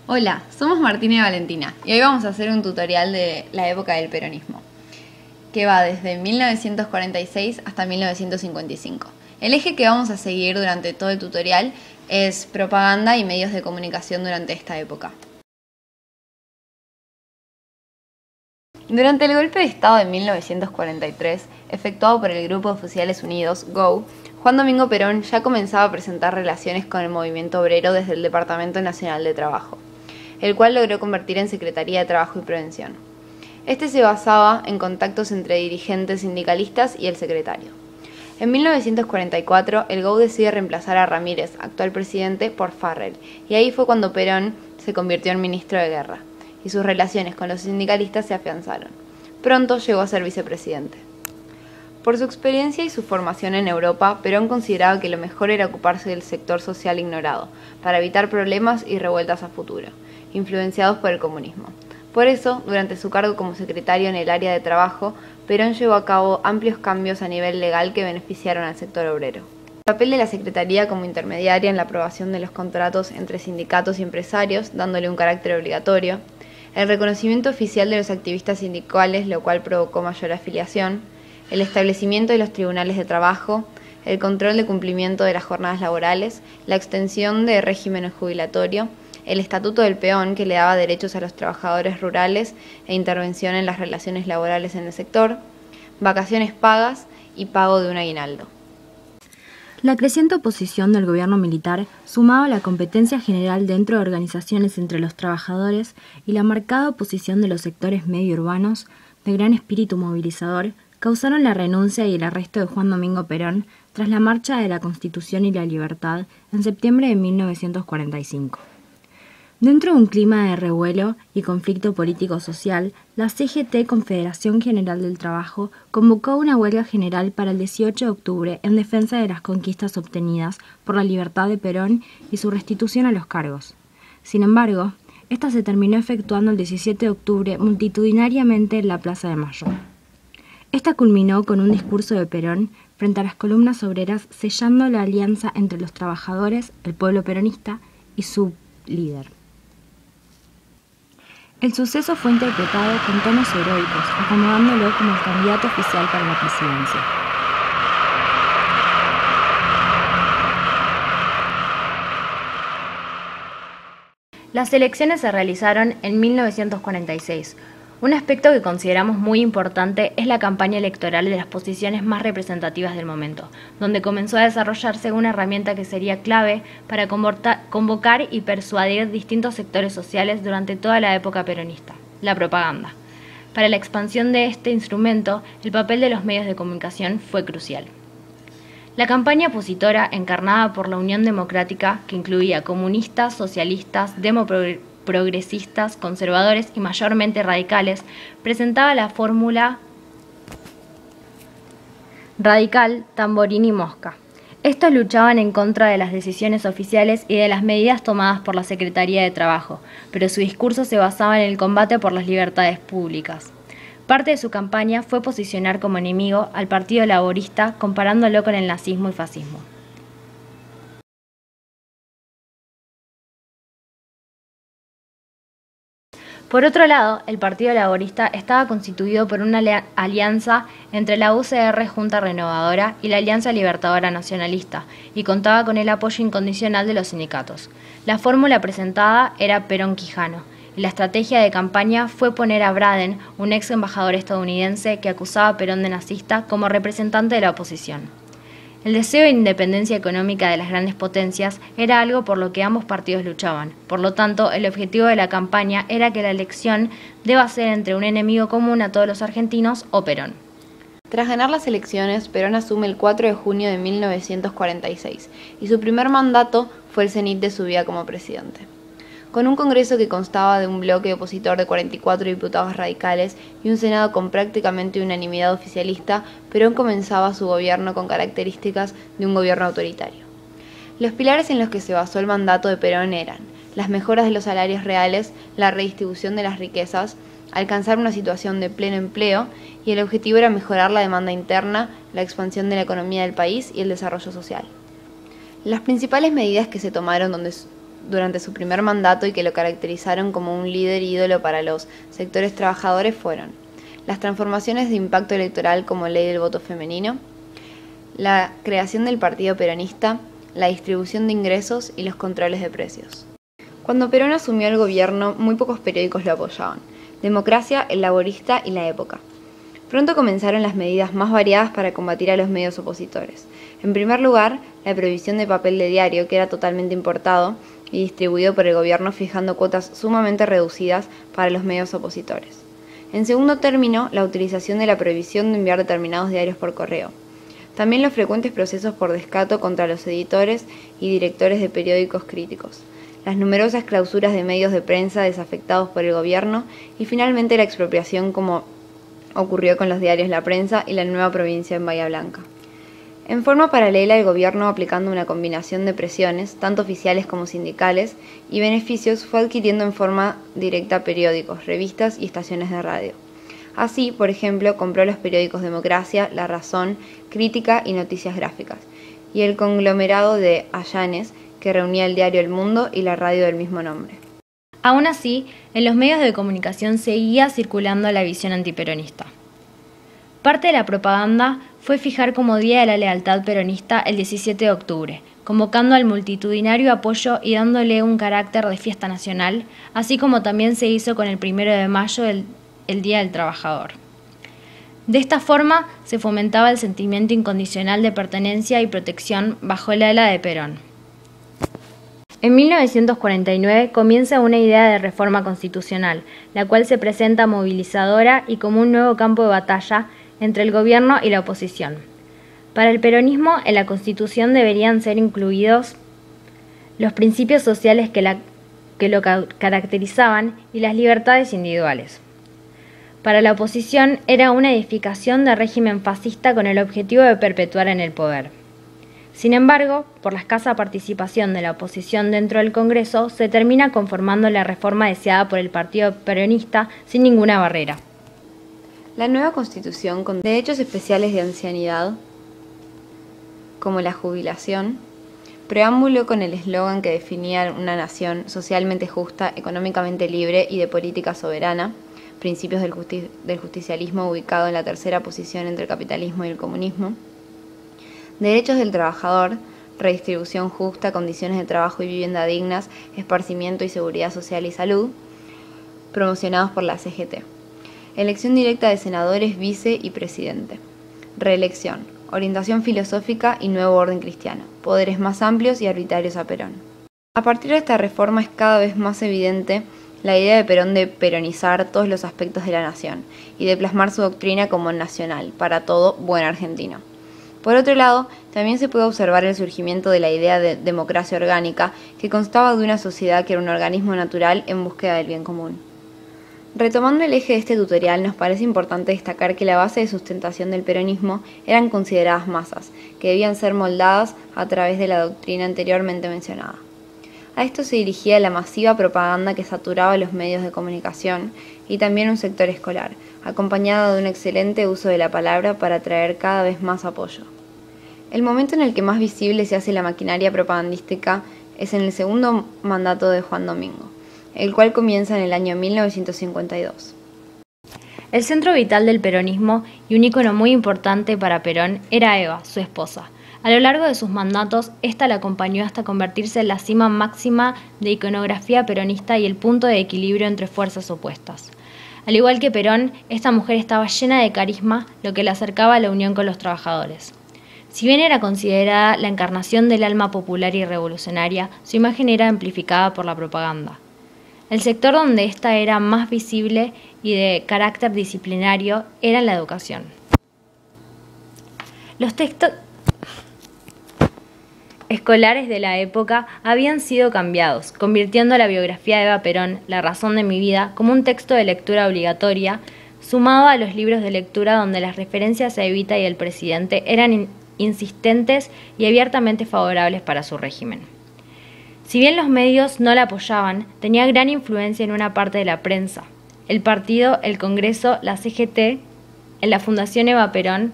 Hola, somos Martina y Valentina y hoy vamos a hacer un tutorial de la época del peronismo, que va desde 1946 hasta 1955. El eje que vamos a seguir durante todo el tutorial es propaganda y medios de comunicación durante esta época. Durante el golpe de Estado de 1943, efectuado por el Grupo de Oficiales Unidos, GO, Juan Domingo Perón ya comenzaba a presentar relaciones con el movimiento obrero desde el Departamento Nacional de Trabajo, el cual logró convertir en Secretaría de Trabajo y Prevención. Este se basaba en contactos entre dirigentes sindicalistas y el secretario. En 1944, el GO decide reemplazar a Ramírez, actual presidente, por Farrell, y ahí fue cuando Perón se convirtió en ministro de Guerra, y sus relaciones con los sindicalistas se afianzaron. Pronto llegó a ser vicepresidente. Por su experiencia y su formación en Europa, Perón consideraba que lo mejor era ocuparse del sector social ignorado, para evitar problemas y revueltas a futuro, influenciados por el comunismo. Por eso, durante su cargo como secretario en el área de trabajo, Perón llevó a cabo amplios cambios a nivel legal que beneficiaron al sector obrero. El papel de la Secretaría como intermediaria en la aprobación de los contratos entre sindicatos y empresarios, dándole un carácter obligatorio, el reconocimiento oficial de los activistas sindicales, lo cual provocó mayor afiliación, el establecimiento de los tribunales de trabajo, el control de cumplimiento de las jornadas laborales, la extensión de régimen jubilatorio, el Estatuto del Peón, que le daba derechos a los trabajadores rurales e intervención en las relaciones laborales en el sector, vacaciones pagas y pago de un aguinaldo. La creciente oposición del gobierno militar, sumado a la competencia general dentro de organizaciones entre los trabajadores y la marcada oposición de los sectores medio urbanos, de gran espíritu movilizador, causaron la renuncia y el arresto de Juan Domingo Perón tras la Marcha de la Constitución y la Libertad en septiembre de 1945. Dentro de un clima de revuelo y conflicto político-social, la CGT, Confederación General del Trabajo, convocó una huelga general para el 18 de octubre en defensa de las conquistas obtenidas por la libertad de Perón y su restitución a los cargos. Sin embargo, esta se terminó efectuando el 17 de octubre multitudinariamente en la Plaza de Mayo. Esta culminó con un discurso de Perón frente a las columnas obreras sellando la alianza entre los trabajadores, el pueblo peronista y su líder. El suceso fue interpretado con tonos heroicos, acomodándolo como el candidato oficial para la presidencia. Las elecciones se realizaron en 1946. Un aspecto que consideramos muy importante es la campaña electoral de las posiciones más representativas del momento, donde comenzó a desarrollarse una herramienta que sería clave para convocar y persuadir distintos sectores sociales durante toda la época peronista, la propaganda. Para la expansión de este instrumento, el papel de los medios de comunicación fue crucial. La campaña opositora, encarnada por la Unión Democrática, que incluía comunistas, socialistas, progresistas, conservadores y mayormente radicales, presentaba la fórmula radical, tamborín y mosca. Estos luchaban en contra de las decisiones oficiales y de las medidas tomadas por la Secretaría de Trabajo, pero su discurso se basaba en el combate por las libertades públicas. Parte de su campaña fue posicionar como enemigo al Partido Laborista, comparándolo con el nazismo y fascismo. Por otro lado, el Partido Laborista estaba constituido por una alianza entre la UCR Junta Renovadora y la Alianza Libertadora Nacionalista, y contaba con el apoyo incondicional de los sindicatos. La fórmula presentada era Perón-Quijano, y la estrategia de campaña fue poner a Braden, un ex embajador estadounidense que acusaba a Perón de nazista, como representante de la oposición. El deseo de independencia económica de las grandes potencias era algo por lo que ambos partidos luchaban. Por lo tanto, el objetivo de la campaña era que la elección deba ser entre un enemigo común a todos los argentinos o Perón. Tras ganar las elecciones, Perón asume el 4 de junio de 1946 y su primer mandato fue el cenit de su vida como presidente. Con un Congreso que constaba de un bloque opositor de 44 diputados radicales y un Senado con prácticamente unanimidad oficialista, Perón comenzaba su gobierno con características de un gobierno autoritario. Los pilares en los que se basó el mandato de Perón eran las mejoras de los salarios reales, la redistribución de las riquezas, alcanzar una situación de pleno empleo, y el objetivo era mejorar la demanda interna, la expansión de la economía del país y el desarrollo social. Las principales medidas que se tomaron durante su primer mandato y que lo caracterizaron como un líder ídolo para los sectores trabajadores fueron las transformaciones de impacto electoral como ley del voto femenino, la creación del Partido Peronista, la distribución de ingresos y los controles de precios. Cuando Perón asumió el gobierno, muy pocos periódicos lo apoyaban: Democracia, El Laborista y La Época. Pronto comenzaron las medidas más variadas para combatir a los medios opositores. En primer lugar, la prohibición de papel de diario, que era totalmente importado y distribuido por el gobierno, fijando cuotas sumamente reducidas para los medios opositores. En segundo término, la utilización de la prohibición de enviar determinados diarios por correo. También los frecuentes procesos por descato contra los editores y directores de periódicos críticos, las numerosas clausuras de medios de prensa desafectados por el gobierno y finalmente la expropiación, como ocurrió con los diarios La Prensa y La Nueva Provincia en Bahía Blanca. En forma paralela, el gobierno, aplicando una combinación de presiones, tanto oficiales como sindicales, y beneficios, fue adquiriendo en forma directa periódicos, revistas y estaciones de radio. Así, por ejemplo, compró los periódicos Democracia, La Razón, Crítica y Noticias Gráficas, y el conglomerado de Ayanes, que reunía el diario El Mundo y la radio del mismo nombre. Aún así, en los medios de comunicación seguía circulando la visión antiperonista. Parte de la propaganda fue fijar como Día de la Lealtad Peronista el 17 de octubre, convocando al multitudinario apoyo y dándole un carácter de fiesta nacional, así como también se hizo con el 1 de mayo, el Día del Trabajador. De esta forma se fomentaba el sentimiento incondicional de pertenencia y protección bajo el ala de Perón. En 1949 comienza una idea de reforma constitucional, la cual se presenta movilizadora y como un nuevo campo de batalla entre el gobierno y la oposición. Para el peronismo, en la Constitución deberían ser incluidos los principios sociales que lo caracterizaban y las libertades individuales. Para la oposición era una edificación de régimen fascista con el objetivo de perpetuar en el poder. Sin embargo, por la escasa participación de la oposición dentro del Congreso, se termina conformando la reforma deseada por el Partido Peronista sin ninguna barrera. La nueva Constitución, con derechos especiales de ancianidad, como la jubilación, preámbulo con el eslogan que definía una nación socialmente justa, económicamente libre y de política soberana, principios del justicialismo ubicado en la tercera posición entre el capitalismo y el comunismo, derechos del trabajador, redistribución justa, condiciones de trabajo y vivienda dignas, esparcimiento y seguridad social y salud, promocionados por la CGT. Elección directa de senadores, vice y presidente. Reelección, orientación filosófica y nuevo orden cristiano, poderes más amplios y arbitrarios a Perón. A partir de esta reforma es cada vez más evidente la idea de Perón de peronizar todos los aspectos de la nación y de plasmar su doctrina como nacional, para todo buen argentino. Por otro lado, también se puede observar el surgimiento de la idea de democracia orgánica, que constaba de una sociedad que era un organismo natural en búsqueda del bien común. Retomando el eje de este tutorial, nos parece importante destacar que la base de sustentación del peronismo eran consideradas masas, que debían ser moldadas a través de la doctrina anteriormente mencionada. A esto se dirigía la masiva propaganda que saturaba los medios de comunicación y también un sector escolar, acompañado de un excelente uso de la palabra para atraer cada vez más apoyo. El momento en el que más visible se hace la maquinaria propagandística es en el segundo mandato de Juan Domingo, el cual comienza en el año 1952. El centro vital del peronismo y un ícono muy importante para Perón era Eva, su esposa. A lo largo de sus mandatos, esta la acompañó hasta convertirse en la cima máxima de iconografía peronista y el punto de equilibrio entre fuerzas opuestas. Al igual que Perón, esta mujer estaba llena de carisma, lo que la acercaba a la unión con los trabajadores. Si bien era considerada la encarnación del alma popular y revolucionaria, su imagen era amplificada por la propaganda. El sector donde esta era más visible y de carácter disciplinario era en la educación. Los textos escolares de la época habían sido cambiados, convirtiendo la biografía de Eva Perón, La razón de mi vida, como un texto de lectura obligatoria, sumado a los libros de lectura donde las referencias a Evita y el presidente eran insistentes y abiertamente favorables para su régimen. Si bien los medios no la apoyaban, tenía gran influencia en una parte de la prensa, el partido, el Congreso, la CGT, en la Fundación Eva Perón,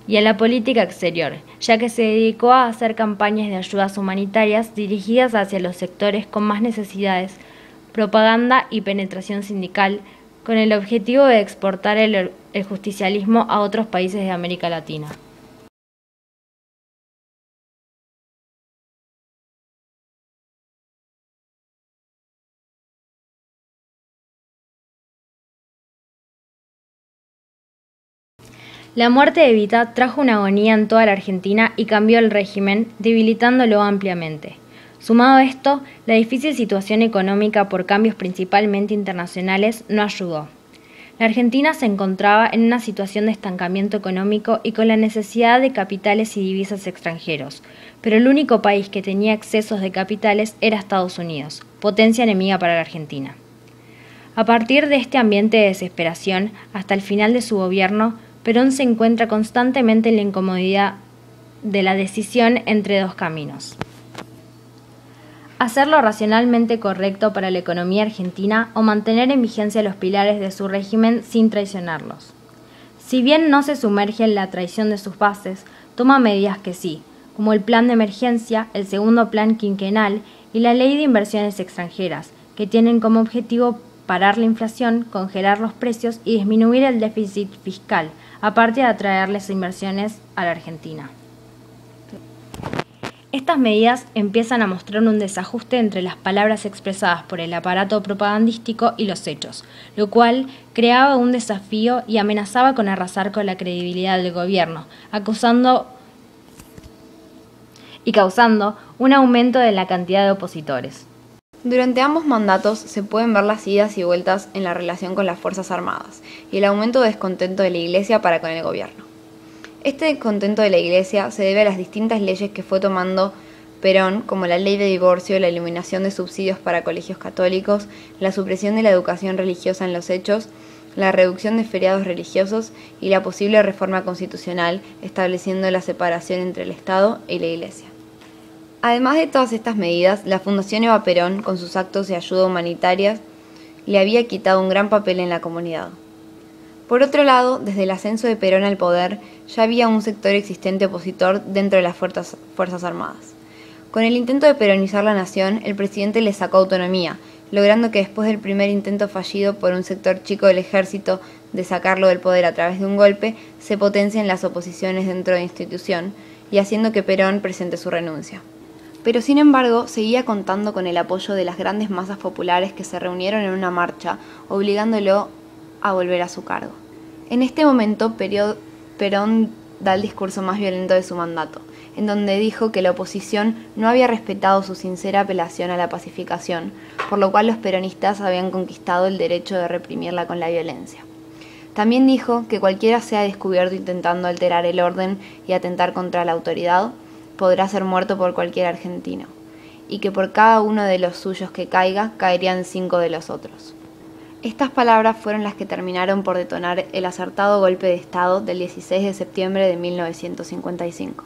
y a la política exterior, ya que se dedicó a hacer campañas de ayudas humanitarias dirigidas hacia los sectores con más necesidades, propaganda y penetración sindical, con el objetivo de exportar el justicialismo a otros países de América Latina. La muerte de Evita trajo una agonía en toda la Argentina y cambió el régimen, debilitándolo ampliamente. Sumado a esto, la difícil situación económica por cambios principalmente internacionales no ayudó. La Argentina se encontraba en una situación de estancamiento económico y con la necesidad de capitales y divisas extranjeros, pero el único país que tenía excesos de capitales era Estados Unidos, potencia enemiga para la Argentina. A partir de este ambiente de desesperación, hasta el final de su gobierno, Perón se encuentra constantemente en la incomodidad de la decisión entre dos caminos: hacer lo racionalmente correcto para la economía argentina o mantener en vigencia los pilares de su régimen sin traicionarlos. Si bien no se sumerge en la traición de sus bases, toma medidas que sí, como el plan de emergencia, el segundo plan quinquenal y la ley de inversiones extranjeras, que tienen como objetivo parar la inflación, congelar los precios y disminuir el déficit fiscal, aparte de atraerles inversiones a la Argentina. Estas medidas empiezan a mostrar un desajuste entre las palabras expresadas por el aparato propagandístico y los hechos, lo cual creaba un desafío y amenazaba con arrasar con la credibilidad del gobierno, causando un aumento de la cantidad de opositores. Durante ambos mandatos se pueden ver las idas y vueltas en la relación con las Fuerzas Armadas y el aumento de descontento de la Iglesia para con el gobierno. Este descontento de la Iglesia se debe a las distintas leyes que fue tomando Perón, como la ley de divorcio, la eliminación de subsidios para colegios católicos, la supresión de la educación religiosa en los hechos, la reducción de feriados religiosos y la posible reforma constitucional estableciendo la separación entre el Estado y la Iglesia. Además de todas estas medidas, la Fundación Eva Perón, con sus actos de ayuda humanitaria, le había quitado un gran papel en la comunidad. Por otro lado, desde el ascenso de Perón al poder, ya había un sector existente opositor dentro de las Fuerzas Armadas. Con el intento de peronizar la nación, el presidente le sacó autonomía, logrando que después del primer intento fallido por un sector chico del ejército de sacarlo del poder a través de un golpe, se potencien las oposiciones dentro de la institución y haciendo que Perón presente su renuncia. Pero sin embargo, seguía contando con el apoyo de las grandes masas populares que se reunieron en una marcha, obligándolo a volver a su cargo. En este momento, Perón da el discurso más violento de su mandato, en donde dijo que la oposición no había respetado su sincera apelación a la pacificación, por lo cual los peronistas habían conquistado el derecho de reprimirla con la violencia. También dijo que cualquiera sea descubierto intentando alterar el orden y atentar contra la autoridad, podrá ser muerto por cualquier argentino, y que por cada uno de los suyos que caiga, caerían 5 de los otros. Estas palabras fueron las que terminaron por detonar el acertado golpe de Estado del 16 de septiembre de 1955.